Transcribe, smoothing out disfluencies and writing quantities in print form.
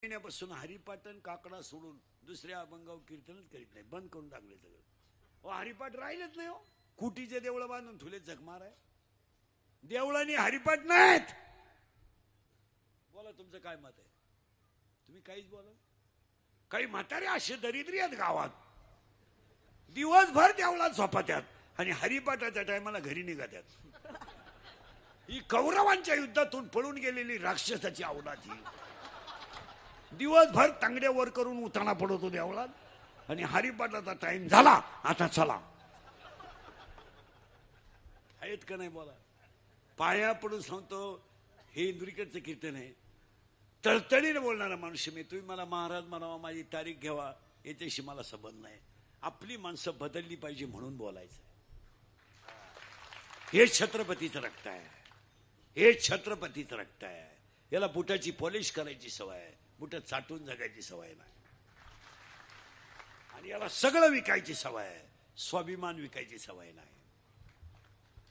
महिन्यापासून हरिपाटन काकडा सोडून दुसऱ्या अभंगाव कीर्तनच करीत नाही, बंद करून टाकले सगळं. हरिपाठ राहिलेच नाही हो. कुटीचे देवळं बांधून ठुले जगमार आहे. देवळांनी हरिपाठ नाहीत. बोला तुमचं काय मत आहे? तुम्ही काहीच बोला. काही म्हातारे असे दरिद्री आहेत गावात, दिवसभर देवळात झोपत्यात आणि हरिपाठाच्या टायमाला घरी निघत्यात. ही कौरवांच्या युद्धातून पळून गेलेली राक्षसाची अवलाद ही. दिवसभर तांगड्या वर करून उताना पडतो देवळात आणि हरिपाठाचा टाइम झाला, आता चला. आहेत का नाही बोला? पाया पडून सांगतो, हे इंद्रिकडचं कीर्तन आहे. तळतळीने बोलणारा माणूस मी. तुम्ही मला महाराज म्हणावा, माझी तारीख घ्यावा, याच्याशी मला संबंध नाही. आपली माणसं बदलली पाहिजे म्हणून बोलायचं. हे छत्रपतीचं रक्त आहे, हे छत्रपतीचं रक्त आहे. याला बुटाची पॉलिश करायची सवय आहे, बुटात चाटून जगायची सवय नाही. आणि याला सगळं विकायची सवय आहे, स्वाभिमान विकायची सवय नाही.